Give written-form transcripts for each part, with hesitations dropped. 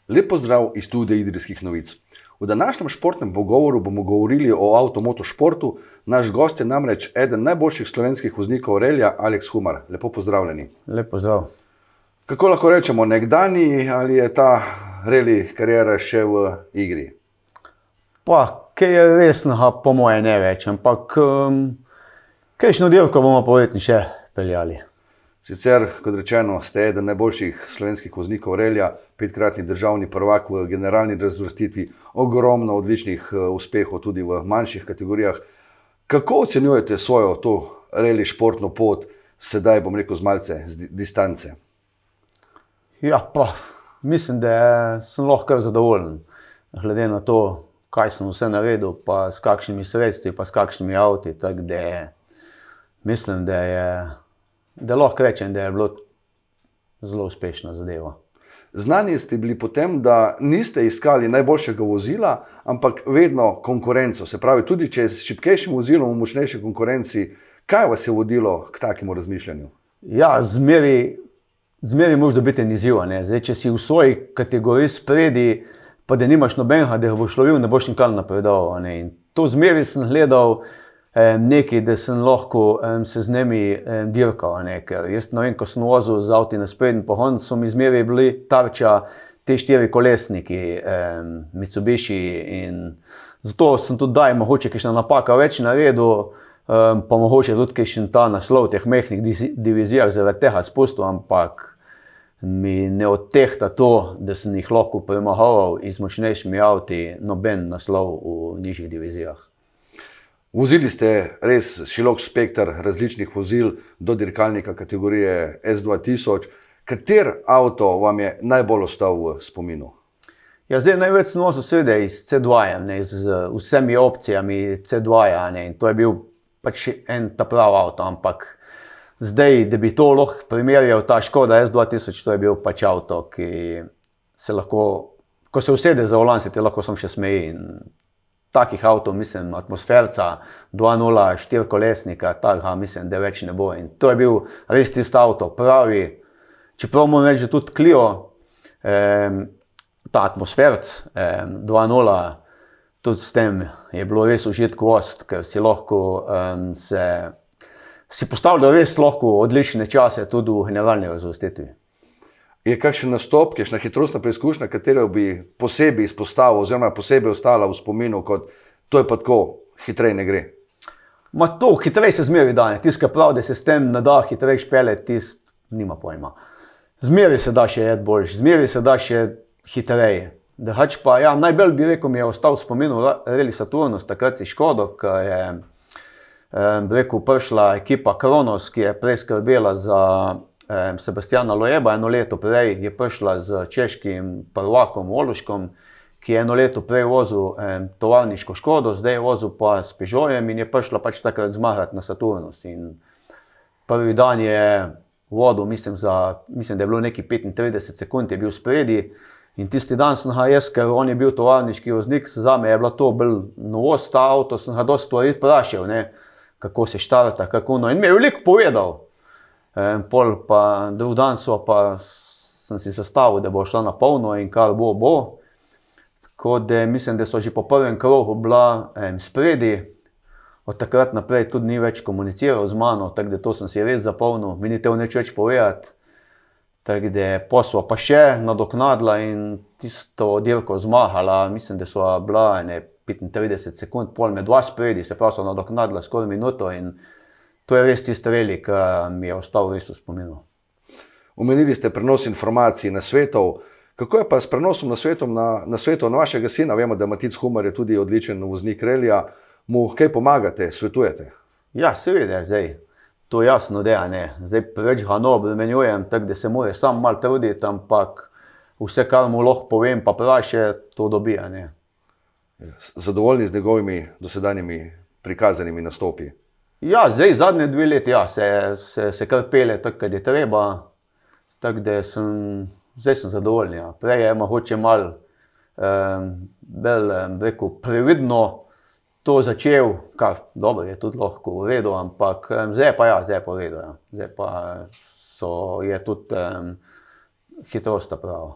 Lep pozdrav iz studia Idrijskih novic. V današnjem športnem pogovoru bomo govorili o avtomotošportu. Naš gost je namreč eden najboljših slovenskih voznikov relija, Aleks Humar. Lepo pozdravljeni. Lep pozdrav. Kako lahko rečemo, nekdanji ali je ta reli karijera še v igri? Pa, kaj je resnega, po moje ne več, ampak kakšno delko bomo povedni še peljali. Sicer, kot rečeno, ste eden najboljših slovenskih voznikov relija, 5-kratni državni prvak v generalni razvrstitvi, ogromno odličnih uspehov tudi v manjših kategorijah. Kako ocenjujete svojo to reli športno pot, sedaj bom rekel z malce distance? Ja, pa mislim, da sem lahko zadovoljen, glede na to, kaj sem vse naredil, pa s kakšnimi sredstvi, pa s kakšnimi avti, tako da mislim, da lahko rečem, da je bilo zelo uspešna zadeva. Znani ste bili potem, da niste iskali najboljšega vozila, ampak vedno konkurenco. Se pravi, tudi če je s šibkejšim vozilom v močnejši konkurenci, kaj vas je vodilo k takemu razmišljanju? Ja, zmeri moraš dobiti en izziv, ne. Zdaj, če si v svoji kategoriji spredi, pa da nimaš nobenega, da boš lovil, ne boš nikoli napredoval, ne. In to zmeri sem gledal nekaj, da sem lahko se z njimi dirkal, ne. Ker jaz ne vem, ko sem vozil z avti na sprednji pogon, so mi zmeri bili tarča te 4-kolesniki Mitsubishi in zato sem tudi daj mogoče kakšna napaka več naredil, pa mogoče tudi kakšen ta naslov teh mehkih divizijah zaradi tega spustil, ampak mi ne odtehta to, da sem jih lahko premagoval z močnejšimi avti, noben naslov v nižjih divizijah. Vozili ste res širok spekter različnih vozil do dirkalnika kategorije S2000. Kater avto vam je najbolj ostal v spominu? Ja, zdaj največ sem vozil seveda iz C2, ne, z vsemi opcijami C2, ne, in to je bil pač en ta prav avto, ampak zdaj, da bi to lahko primerjal, ta Škoda S2000, to je bil pač avto, ki se lahko, ko se usede za volan, se ti lahko samo še smeji. In takih avtov, mislim, atmosferca, 2.0, 4-kolesnika, takega mislim, da več ne bo. In to je bil res tisto avto, pravi, čeprav moram reči, da tudi Clio, ta atmosferc, 2.0, tudi s tem je bilo res užitek voziti, ker si lahko si postavljal res lahko odlične čase tudi v generalni razvrstitvi. Je kakšen nastop, kakšna hitrostna preizkušnja, katero bi posebej izpostavil oziroma posebej ostala v spominu, kot to je pa tako, hitreje ne gre? Ma to, hitreje se zmeri da, ne. Tisti, ki pravi, da se s tem ne da hitreje špeljati, tisti nima pojma. Zmeri se da še jet boljš, zmeri se da še hitreje. Drugače pa, ja, najbolj bi rekel, mi je ostal v spominu Rally Saturnus, takrat iz Škodo, ko je prišla ekipa Kronos, ki je prej skrbela za Sebastiana Loeba, eno leto prej je prišla z češkim prvakom Oluškom, ki je eno leto prej vozil tovarniško Škodo, zdaj je vozil pa s Peugeotom in je prišla pač takrat zmagati na Saturnus. In prvi dan je vodil, mislim, da je bilo neki 35 sekund, je bil spredi. In tisti dan sem ga jaz, ker on je bil tovarniški voznik, zame je bila to bolj novost, ta avto, sem ga dosti stvari vprašal, ne, kako se štarta, kako no. In mi je veliko povedal. Pol pa drug dan sem si zastavil, da bo šla na polno in kar bo, bo. Tako da mislim, da so že po prvem krogu bila spredi. Od takrat naprej tudi ni več komuniciral z mano, tako da to sem si res zapomnil, mi ni nič več povedati. Tako da posla pa še nadoknadila in tisto dirko zmagala, mislim, da so bila 35 sekund, pol med dva spredi, se pravi so nadoknadila skoraj minuto in to je res tisto rally, ki mi je ostal res v spominu. Omenili ste prenos informacij, nasvetov. Kako je pa s prenosom nasvetov na vašega sina? Vemo, da Matic Humar je tudi odličen voznik relija. Mu kaj pomagate, svetujete? Ja, seveda, zdaj. To jasno, da ne. Zdaj preveč ga ne obremenjujem, tako da se mora sam malo truditi, ampak vse, kar mu lahko povem, pa praše, to dobi, ne. Zadovoljni z njegovimi dosedanjimi prikazanimi nastopi? Ja, zdaj zadnje 2 leti, ja, se kar pelje tako, kad je treba, tako da zdaj sem zadovoljen, ja. Prej je mogoče malo bolj, rekel, previdno to začel, kar dobro je tudi lahko v redu, ampak zdaj pa v redu, ja. Zdaj pa je tudi hitrost prava.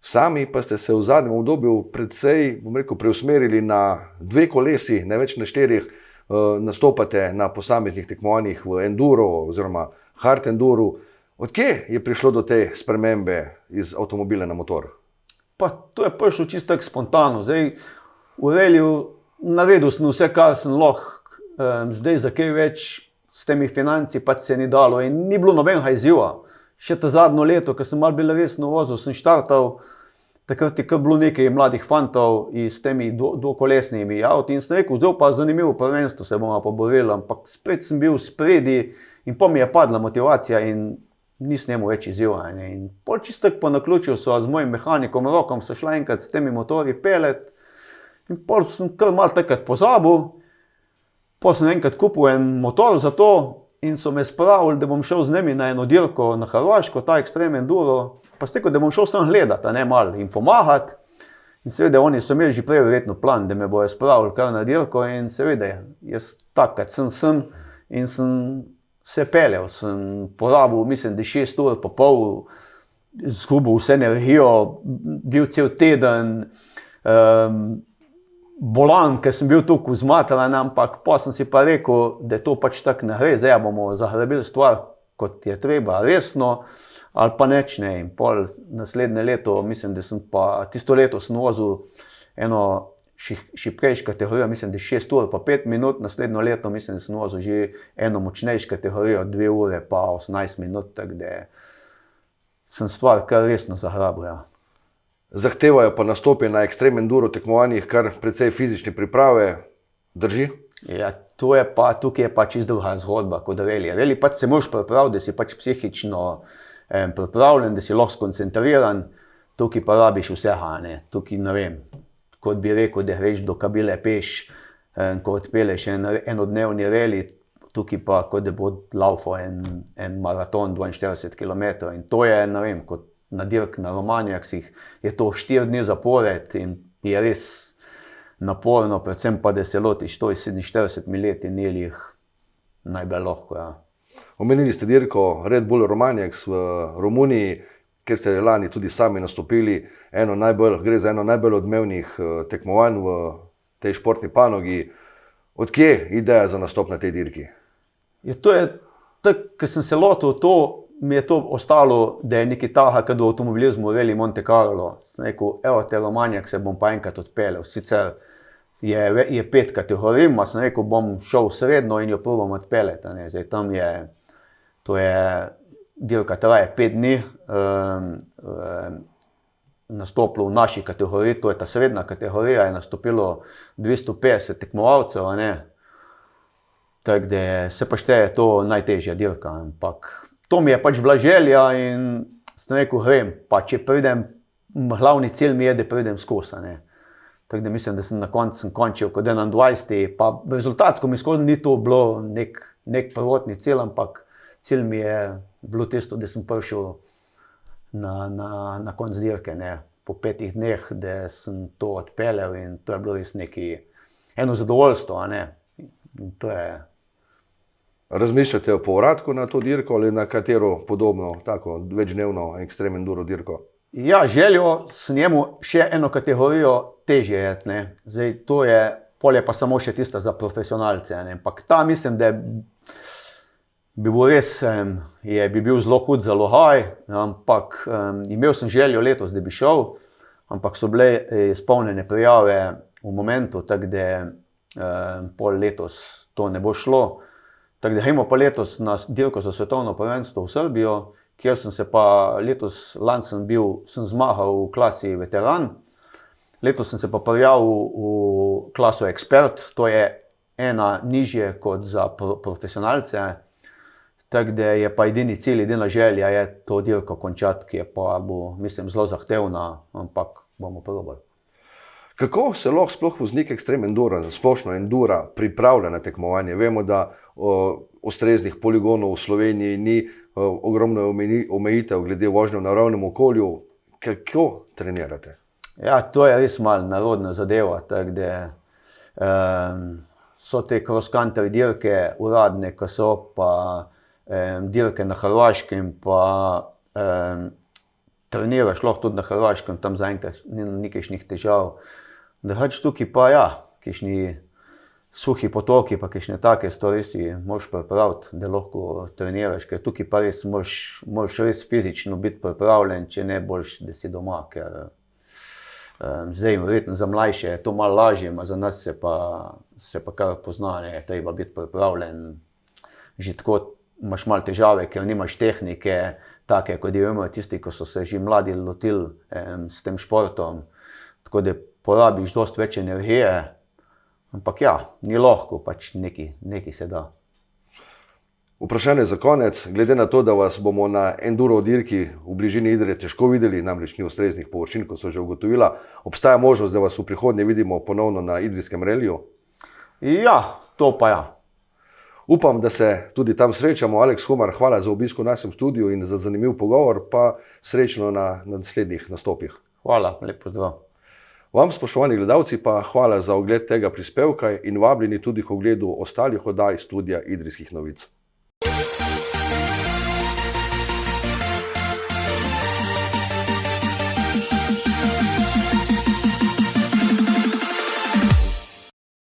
Sami pa ste se v zadnjem obdobju predvsej, bom rekel, preusmerili na 2 kolesi, ne več na 4, nastopate na posameznih tekmovanjih v enduro oziroma hard enduro. Odkje je prišlo do te spremembe iz avtomobila na motor? Pa to je prišlo čisto tako spontano. Zdaj, v reliju naredil sem vse, kar sem lahko. Zdaj, za kaj več s temi financi pač se ni dalo in ni bilo nobenega izziva. Še to zadnjo leto, ko sem malo bil resno vozil, sem štartal, takrat je bilo nekaj mladih fantov s temi dvokolesnimi avti in sem rekel, zdaj pa zanimivo prvenstvo se bomo pa borili, ampak spet sem bil spredi in pa mi je padla motivacija in nisem imel več izziva. In pol čisto po naključju so z mojim mehanikom Rokom se šla enkrat s temi motorji pelet in pol sem kar malo takrat pozabil. Pol sem enkrat kupil en motor za to in so me spravili, da bom šel z njimi na eno dirko na Hrvaško, ta Extreme Enduro. Pa sem rekel, da bom šel sam gledat, a ne malo in pomagati. In seveda oni so imeli že prej verjetno plan, da me bojo spravili kar na dirko in seveda jaz takrat sem in sem se peljal. Sem porabil, mislim, da 6 ur pa pol, izgubil vse energijo, bil cel teden, bolan, ker sem bil tukaj zmatran, ampak pa sem si pa rekel, da to pač tako ne gre, zdaj bomo zagrabili stvar, kot je treba, resno, ali pa neč ne. In pol naslednje leto, mislim, da sem pa, tisto leto sem vozil eno šibkejšo kategorijo, mislim, da 6 ur pa 5 minut, naslednjo leto mislim, da sem vozil že eno močnejšo kategorijo, 2 ure pa 18 minut, tako da sem stvar kar resno zagrabil, ja. Zahtevajo pa nastopi na Extreme Enduro tekmovanjih kar precej fizične priprave, drži? Ja, to je pa, tukaj je pa čisto druga zgodba kot reli. Reli pač se moraš pripraviti, da si pač psihično pripravljen, da si lahko skoncentriran, tukaj pa rabiš vsega, ne. Tukaj ne vem, kot bi rekel, da greš do Kabile peš, ko odpeleš enodnevni reli, tukaj pa kot da bo laufal en maraton 42 km in to je, ne vem, kot na dirk na Romanijah je to 4 dni zapored in je res naporno, predvsem pa, da se lotiš to iz 47 let in jelih najbolj lahko, ja. Omenili ste dirko Red Bull Romanijaks v Romuniji, kjer ste lani tudi sami nastopili. Gre za eno najbolj odmevnih tekmovanj v tej športni panogi. Odkje ideja za nastop na tej dirki? To je tako, ko sem se lotil mi je to ostalo, da je nekaj taha, kot v avtomobilizmu Rally Monte Carlo. Sem rekel, evo te Romanijak se bom pa enkrat odpeljal. Sicer je 5 kategorij, ma sem rekel, bom šel srednjo in jo probam odpeljati. Zdaj tam to je dirka traje 5 dni, nastopilo v naši kategoriji, to je ta srednja kategorija, je nastopilo 250 tekmovalcev, tako da se pa šteje to najtežja dirka, ampak to mi je pač bila želja in sem rekel, grem, pa če pridem, glavni cilj mi je, da pridem skozi, Tako da mislim, da sem na koncu končil kot 21, pa rezultat, ko mi skozi ni to bilo nek prvotni cilj, ampak cilj mi je bilo tisto, da sem prišel na konc dirke, po 5 dneh, da sem to odpeljal in to je bilo res eno zadovoljstvo, In to je. Razmišljate o povratku na to dirko ali na katero podobno, tako večdnevno Extreme Enduro dirko? Ja, željo sem njemu še eno kategorijo težje je, Zdaj to je, pol je pa samo še tista za profesionalce, Ampak ta mislim, da bi bil res, bi bil zelo hud za Logaj, ampak imel sem željo letos, da bi šel, ampak so bile izpolnjene prijave v momentu, tako da pol letos to ne bo šlo. Tako da gremo pa letos na dirko za svetovno prvenstvo v Srbijo, kjer sem se pa letos, lani sem zmagal v klasi veteran, letos sem se pa prijavil v klaso ekspert, to je ena nižje kot za profesionalce, tako da je pa edini cilj, edina želja je to dirko končati, ki je pa bo, mislim, zelo zahtevna, ampak bomo probali. Kako se lahko sploh voznik Extreme Endura, splošno Endura, pripravlja na tekmovanje? Vemo, da ustreznih poligonov v Sloveniji ni, ogromno omejitev glede vožnje v naravnem okolju. Kako trenirate? Ja, to je res malo narodna zadeva, tako da so te cross-country dirke uradne, ko so pa dirke na Hrvaškem, pa treniraš lahko tudi na Hrvaškem, tam zaenkrat ni nikakšnih težav. Drugače tukaj pa ja, kakšni suhi potoki, pa kakšne take stvari si moraš pripraviti, da lahko treniraš, ker tukaj pa res moraš res fizično biti pripravljen, če ne boljš, da si doma, ker zdaj verjetno za mlajše je to malo lažje, za nas se pa kar pozna, ne, treba biti pripravljen. Že tako imaš malo težave, ker nimaš tehnike, take, kot jo imajo tisti, ko so se že mladi lotili s tem športom, tako da porabiš dosti več energije. Ampak ja, ni lahko, pač nekaj se da. Vprašanje za konec, glede na to, da vas bomo na enduro dirki v bližini Idrije težko videli, namreč ni ustreznih površin, kot so že ugotovila, obstaja možnost, da vas v prihodnje vidimo ponovno na idrijskem reliju? Ja, to pa ja. Upam, da se tudi tam srečamo. Aleks Humar, hvala za obisk v našem studiu in za zanimiv pogovor, pa srečno na naslednjih nastopih. Hvala, lep pozdrav. Vam, spoštovani gledalci, pa hvala za ogled tega prispevka in vabljeni tudi k ogledu ostalih oddaj Studia Idrijskih novic.